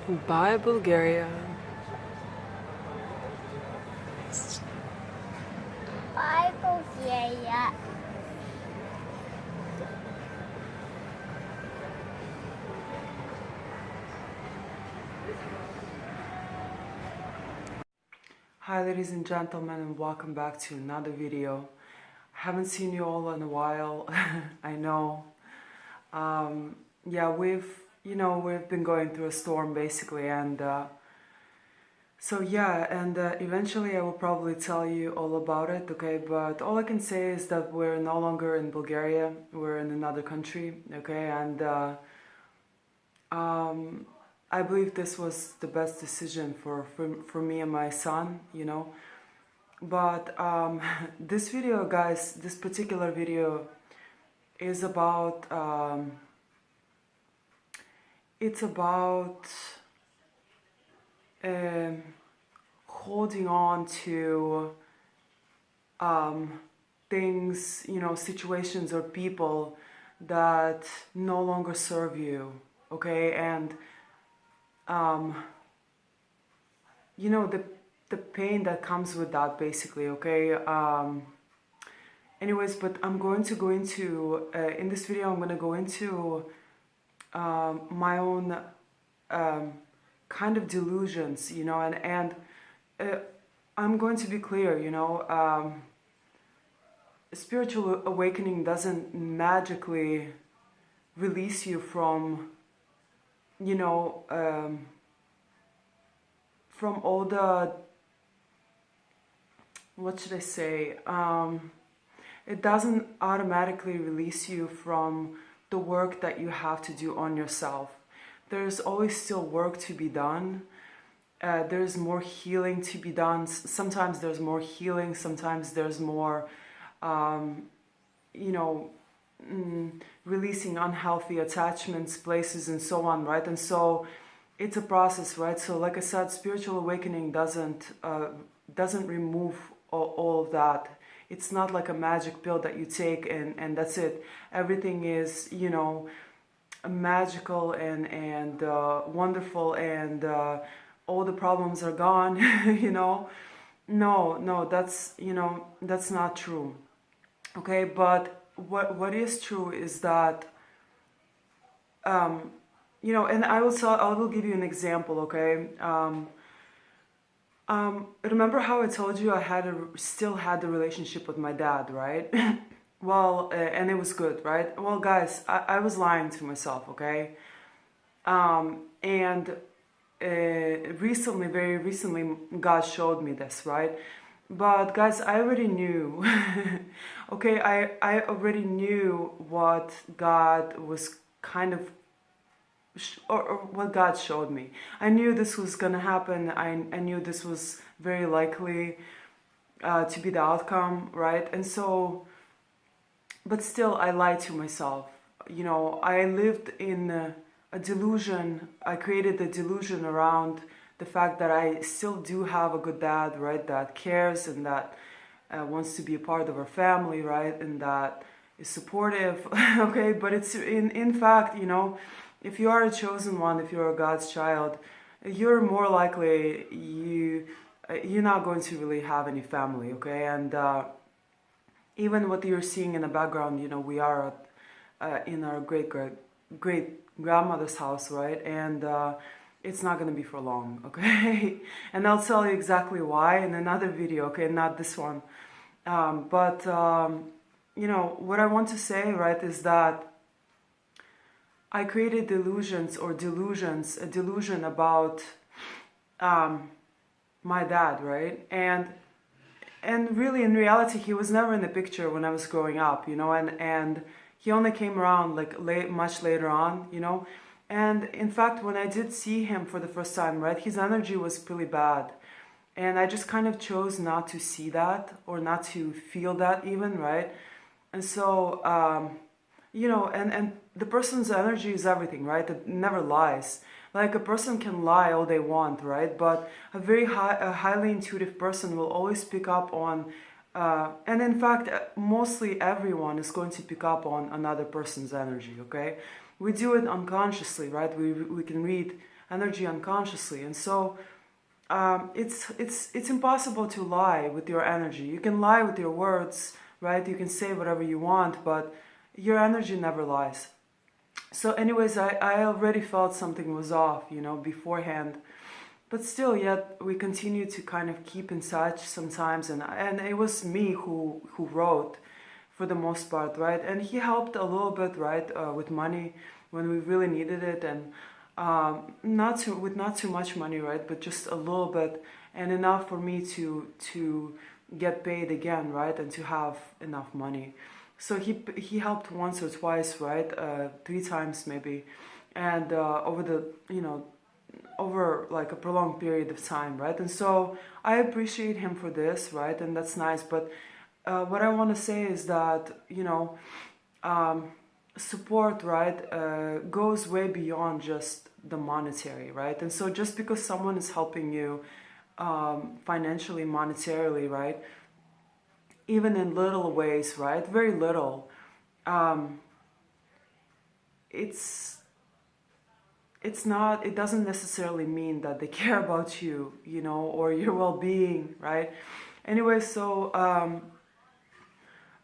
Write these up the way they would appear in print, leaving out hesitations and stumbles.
Bye, Bulgaria. Bye, Bulgaria. Hi ladies and gentlemen, and welcome back to another video. Haven't seen you all in a while. I know. Yeah, we've been going through a storm basically, and eventually I will probably tell you all about it, okay? But all I can say is that we're no longer in Bulgaria, we're in another country, okay? And I believe this was the best decision for me and my son, you know. But this video, guys, this particular video is about it's about holding on to things, you know, situations or people that no longer serve you, okay? And you know, the pain that comes with that basically, okay? Anyways, but I'm going to go into in this video I'm going to go into my own kind of delusions, you know, and I'm going to be clear, you know. Spiritual awakening doesn't magically release you from, you know, from all the, what should I say, it doesn't automatically release you from the work that you have to do on yourself. There's always still work to be done. There's more healing to be done. Sometimes there's more healing, sometimes there's more, you know, releasing unhealthy attachments, places, and so on, right? And so it's a process, right? So like I said, spiritual awakening doesn't remove all of that. It's not like a magic pill that you take and that's it. Everything is, you know, magical and wonderful, and all the problems are gone. You know, no, that's, you know, that's not true. Okay, but what is true is that you know, and I will give you an example, okay? Remember how I told you I still had the relationship with my dad, right? Well, and it was good, right? Well, guys, I was lying to myself, okay? And recently, very recently, God showed me this, right? But guys, I already knew, okay? I already knew what God was kind of or what God showed me. I knew this was gonna happen. I knew this was very likely to be the outcome, right? And so, but still, I lied to myself. You know, I lived in a delusion. I created a delusion around the fact that I still do have a good dad, right? That cares and that wants to be a part of our family, right? And that is supportive, okay? But it's in fact, you know, if you are a chosen one, if you're a God's child, you're more likely you're not going to really have any family, okay? And even what you're seeing in the background, you know, we are in our great grandmother's house, right? And it's not going to be for long, okay? And I'll tell you exactly why in another video, okay? Not this one. You know, what I want to say, right, is that I created a delusion about my dad, right? And really, in reality, he was never in the picture when I was growing up, you know, and he only came around like much later on, you know. And in fact, when I did see him for the first time, right, his energy was pretty bad. And I just kind of chose not to see that or not to feel that even, right? And so, you know, and the person's energy is everything, right? It never lies. Like a person can lie all they want, right? But a highly intuitive person will always pick up on, and in fact, mostly everyone is going to pick up on another person's energy, okay? We do it unconsciously, right? We can read energy unconsciously. And so it's impossible to lie with your energy. You can lie with your words, right? You can say whatever you want, but your energy never lies. So anyways, I already felt something was off, beforehand. But still, yet we continue to kind of keep in touch sometimes, and it was me who wrote for the most part, right? And he helped a little bit, right, with money when we really needed it, and not too much money, right, but just a little bit, and enough for me to get paid again, right, and to have enough money. So he helped once or twice, right, 3 times maybe, and over like a prolonged period of time, right? And so I appreciate him for this, right? And that's nice. But what I want to say is that, support, right, goes way beyond just the monetary, right? And so just because someone is helping you financially, monetarily, right, even in little ways, right, very little, it doesn't necessarily mean that they care about you, or your well-being, right? Anyway, so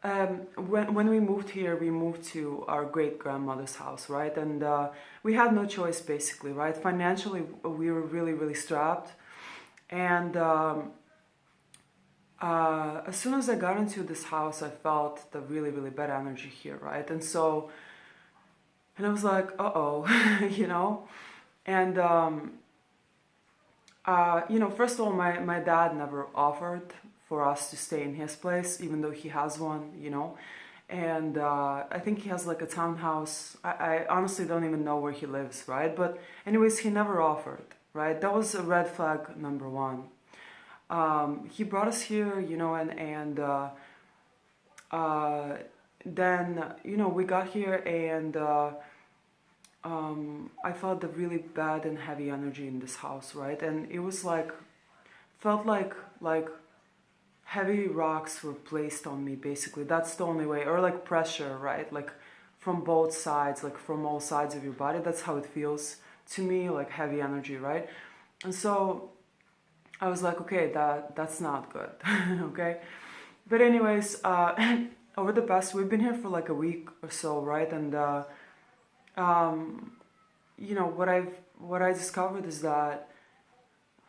when we moved here, we moved to our great-grandmother's house, right? And we had no choice, basically, right? Financially, we were really, really strapped. And as soon as I got into this house, I felt the really, really bad energy here, right? And so, and I was like, uh-oh, And, first of all, my dad never offered for us to stay in his place, even though he has one, And I think he has like a townhouse. I honestly don't even know where he lives, right? But anyways, he never offered, right? That was a red flag number one. He brought us here, and then, we got here, and I felt the really bad and heavy energy in this house, right? And it was felt like heavy rocks were placed on me, basically. That's the only way. Or like pressure, right? Like from both sides, like from all sides of your body. That's how it feels to me, like heavy energy, right? And so I was like, okay, that's not good, okay? But anyways, over the past, we've been here for like a week or so, right? And what I discovered is that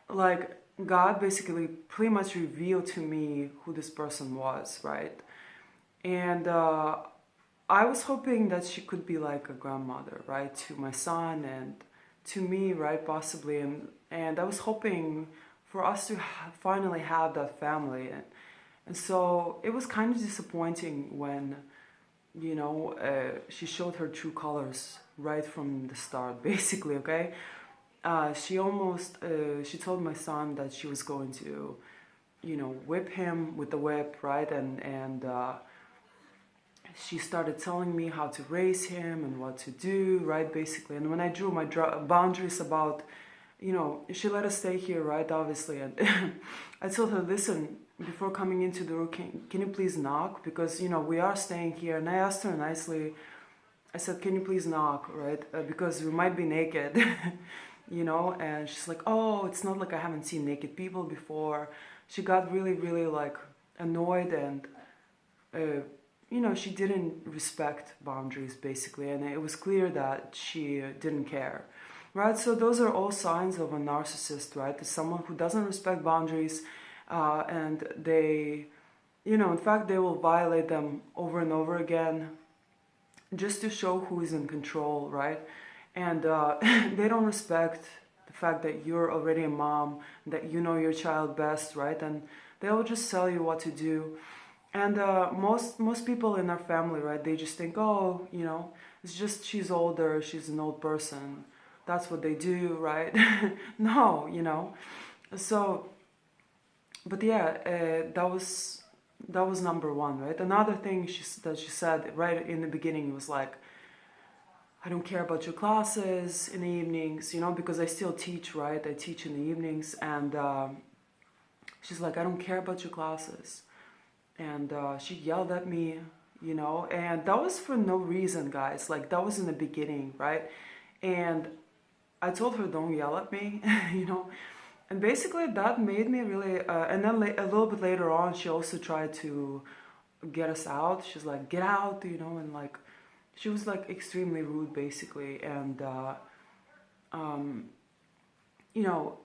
like God basically pretty much revealed to me who this person was, right? And I was hoping that she could be like a grandmother, right, to my son and to me, right, possibly, and I was hoping for us to finally have that family, and so it was kind of disappointing when she showed her true colors right from the start, basically, okay? She told my son that she was going to, whip him with the whip, right? And she started telling me how to raise him and what to do, right, basically. And when I drew my boundaries about, she let us stay here, right, obviously. And I told her, listen, before coming into the room, can you please knock? Because, we are staying here. And I asked her nicely, I said, can you please knock, right? Because we might be naked, And she's like, oh, it's not like I haven't seen naked people before. She got really, really like annoyed and, she didn't respect boundaries, basically. And it was clear that she didn't care, right? So those are all signs of a narcissist, right? It's someone who doesn't respect boundaries, and they, in fact, they will violate them over and over again just to show who is in control, right? And they don't respect the fact that you're already a mom, that you know your child best, right? And they will just tell you what to do. And most people in our family, right, they just think, oh, it's just she's older, she's an old person. That's what they do, right? No, So, but yeah, that was number one, right? Another thing that she said right in the beginning was like, I don't care about your classes in the evenings, because I still teach, right? I teach in the evenings, and she's like, I don't care about your classes. And she yelled at me, and that was for no reason, guys. Like, that was in the beginning, right? And I told her, don't yell at me, you know. And basically that made me really, and then a little bit later on, she also tried to get us out. She's like, get out, you know, and like, she was like extremely rude basically. And, you know,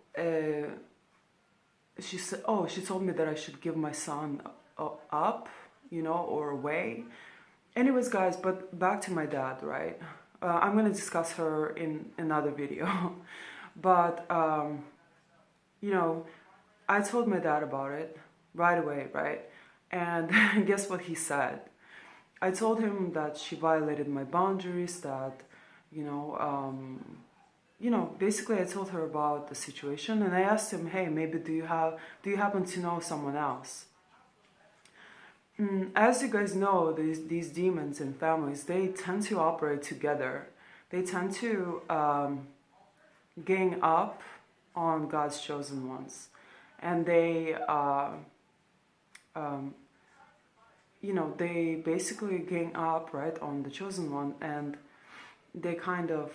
she said, oh, she told me that I should give my son up, you know, or away. Anyways, guys, but back to my dad, right? I'm going to discuss her in another video. But, you know, I told my dad about it right away, right? And guess what he said? I told him that she violated my boundaries, that, you know, basically I told her about the situation, and I asked him, hey, maybe do you happen to know someone else? As you guys know, these demons and families, they tend to operate together. They tend to gang up on God's chosen ones, and they, you know, they basically gang up, right, on the chosen one, and they kind of,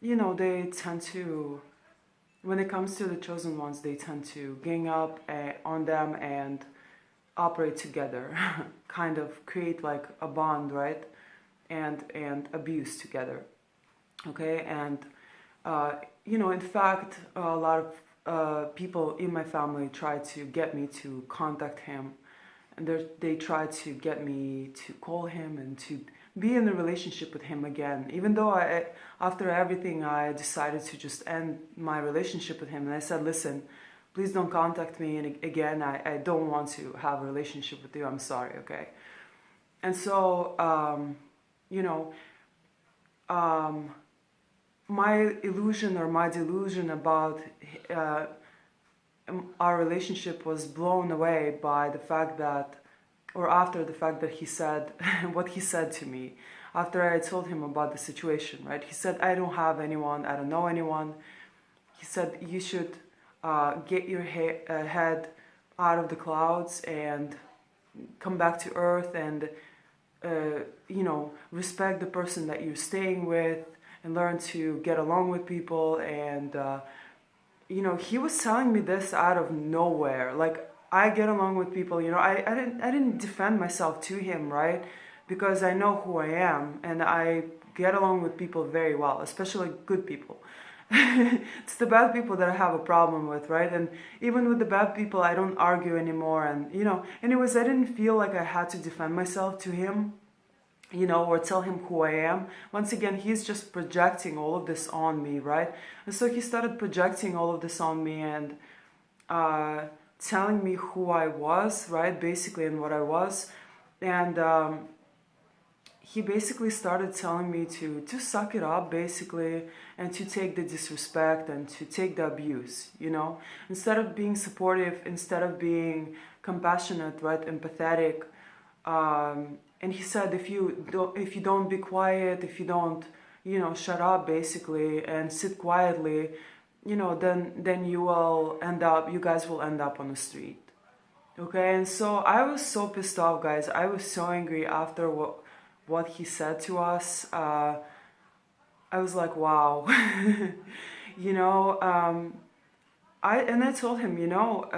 you know, they tend to, when it comes to the chosen ones, they tend to gang up on them and operate together, kind of create like a bond, right, and abuse together, okay? And you know, in fact, a lot of people in my family tried to get me to contact him, and they tried to get me to call him and to be in a relationship with him again, even though after everything I decided to just end my relationship with him. And I said, listen, please don't contact me again. I don't want to have a relationship with you. I'm sorry, okay? And so, you know, my illusion or my delusion about our relationship was blown away by the fact that, or after the fact that he said what he said to me, after I told him about the situation, right? He said, I don't have anyone, I don't know anyone. He said, you should get your head out of the clouds and come back to earth and, you know, respect the person that you're staying with and learn to get along with people. And, you know, he was telling me this out of nowhere. Like, I get along with people, you know, I didn't defend myself to him, right? Because I know who I am, and I get along with people very well, especially good people. It's the bad people that I have a problem with, right? And even with the bad people, I don't argue anymore. And, you know, anyways, I didn't feel like I had to defend myself to him, you know, or tell him who I am. Once again, he's just projecting all of this on me, right? And so he started projecting all of this on me and telling me who I was, right, basically, and what I was. And he basically started telling me to suck it up, basically, and to take the disrespect and to take the abuse, you know. Instead of being supportive, instead of being compassionate, right, empathetic. And he said, if you don't be quiet, if you don't, you know, shut up, basically, and sit quietly, you know, then you guys will end up on the street. Okay, and so I was so pissed off, guys. I was so angry after what he said to us. I was like, wow. You know, I told him, you know,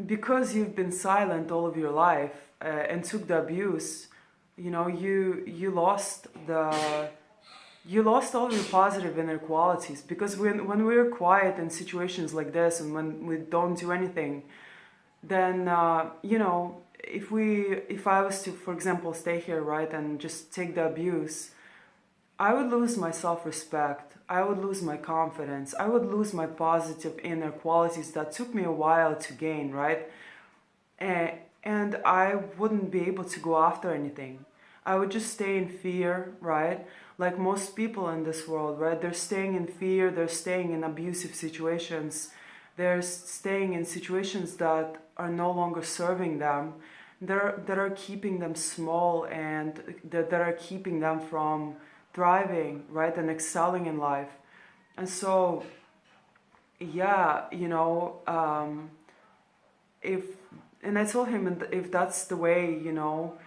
because you've been silent all of your life and took the abuse, you know, you lost all your positive inner qualities. Because when we're quiet in situations like this and when we don't do anything, then you know, if I was to, for example, stay here, right, and just take the abuse, I would lose my self-respect, I would lose my confidence, I would lose my positive inner qualities that took me a while to gain, right? And I wouldn't be able to go after anything. I would just stay in fear, right? Like most people in this world, right? They're staying in fear, they're staying in abusive situations, they're staying in situations that are no longer serving them, that are keeping them small and that are keeping them from thriving, right, and excelling in life. And so, yeah, you know, and I told him, if that's the way, you know,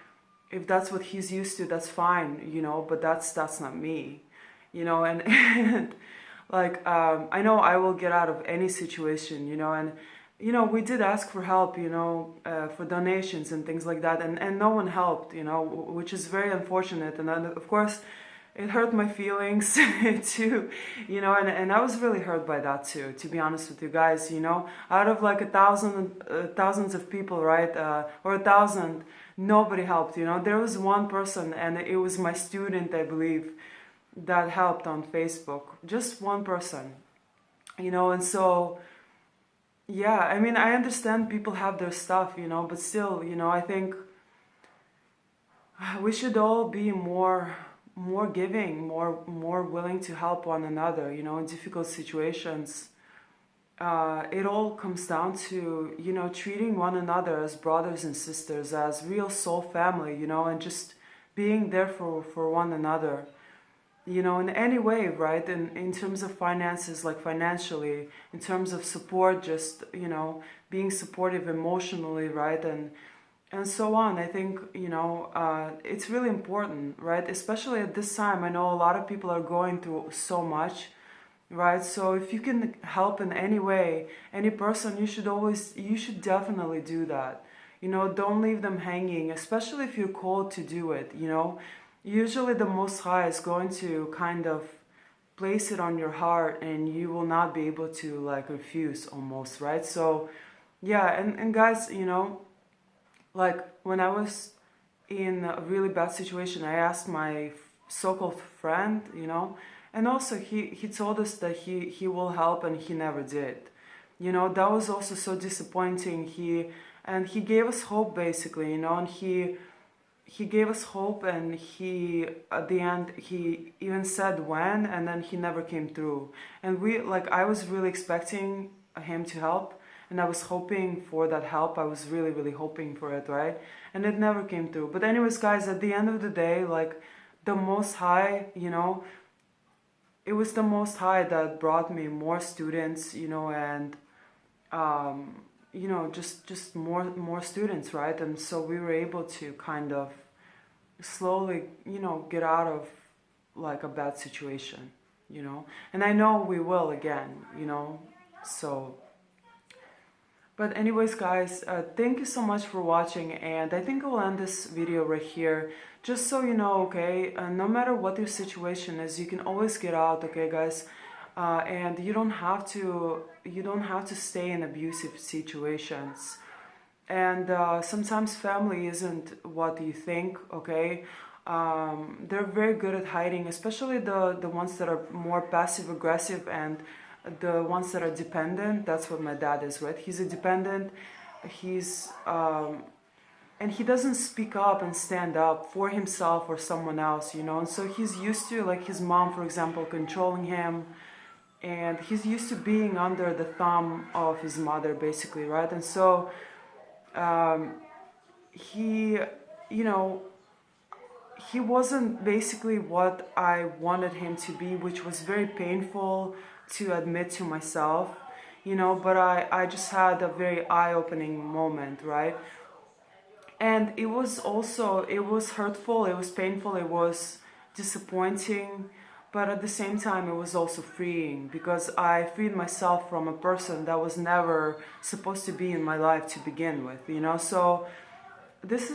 if that's what he's used to, that's fine, you know, but that's not me, you know. And, and like I know I will get out of any situation, you know. And you know, we did ask for help, you know, for donations and things like that, and no one helped, you know, which is very unfortunate. And then, of course, it hurt my feelings too, you know. And I was really hurt by that too, to be honest with you guys, you know. Out of like thousands of people, right, or 1,000, nobody helped, you know. There was one person, and it was my student, I believe, that helped on Facebook. Just one person, you know. And so, yeah, I mean, I understand people have their stuff, you know, but still, you know, I think we should all be more giving, more willing to help one another, you know, in difficult situations. It all comes down to, you know, treating one another as brothers and sisters, as real soul family, you know, and just being there for one another, you know, in any way, right? In terms of finances, like financially, in terms of support, just, you know, being supportive emotionally, right? And so on. I think, you know, it's really important, right? Especially at this time. I know a lot of people are going through so much, right? So if you can help in any way, any person, you should definitely do that. You know, don't leave them hanging, especially if you're called to do it, you know. Usually the Most High is going to kind of place it on your heart, and you will not be able to like refuse almost, right? So yeah, and guys, you know, like when I was in a really bad situation, I asked my so-called friend, you know, and also he told us that he will help, and he never did. You know, that was also so disappointing. He gave us hope, basically, you know. And he gave us hope, and he at the end he even said when, and then he never came through. And I was really expecting him to help, and I was hoping for that help. I was really hoping for it, right? And it never came through. But anyways, guys, at the end of the day, like, the Most High, you know, it was the Most High that brought me more students, you know. And you know, just more students, right? And so we were able to kind of slowly, you know, get out of like a bad situation, you know. And I know we will again, you know. So, but anyways, guys, thank you so much for watching, and I think I will end this video right here, just so you know, okay, no matter what your situation is, you can always get out, okay, guys. And you don't have to stay in abusive situations. And sometimes family isn't what you think, okay. They're very good at hiding, especially the ones that are more passive aggressive, and the ones that are dependent. That's what my dad is, right? He's a dependent. And he doesn't speak up and stand up for himself or someone else, you know. And so he's used to, like, his mom, for example, controlling him, and he's used to being under the thumb of his mother, basically, right? And so he, you know, he wasn't basically what I wanted him to be, which was very painful to admit to myself, you know. But I just had a very eye-opening moment, right? And it was hurtful, it was painful, it was disappointing, but at the same time it was also freeing, because I freed myself from a person that was never supposed to be in my life to begin with, you know. So this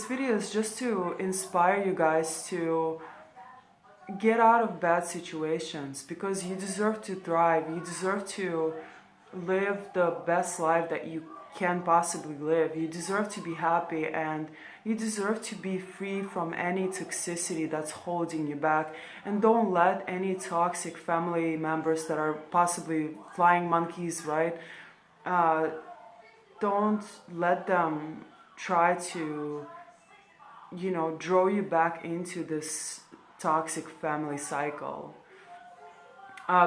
video is just to inspire you guys to get out of bad situations, because you deserve to thrive. You deserve to live the best life that you can possibly live. You deserve to be happy, and you deserve to be free from any toxicity that's holding you back. And don't let any toxic family members that are possibly flying monkeys, right? Don't let them try to, you know, draw you back into this toxic family cycle.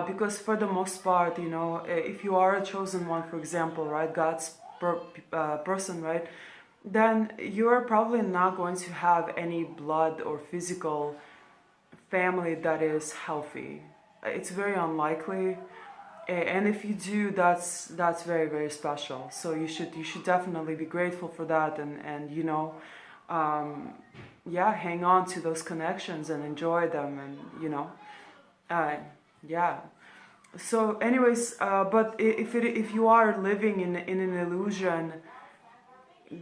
Because for the most part, you know, if you are a chosen one, for example, right, God's person, right, then you're probably not going to have any blood or physical family that is healthy. It's very unlikely, and if you do, that's very special. So you should definitely be grateful for that, and you know, yeah, hang on to those connections and enjoy them, and yeah. So anyways, but if you are living in an illusion,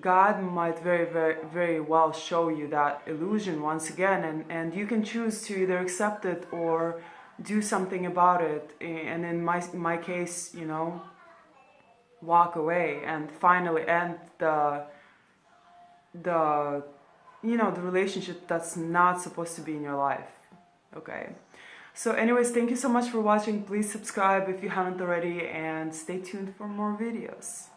God might very well show you that illusion once again, and you can choose to either accept it or do something about it. And in my case, walk away and finally end the the relationship that's not supposed to be in your life. Okay. So anyways, thank you so much for watching. Please subscribe if you haven't already, and stay tuned for more videos.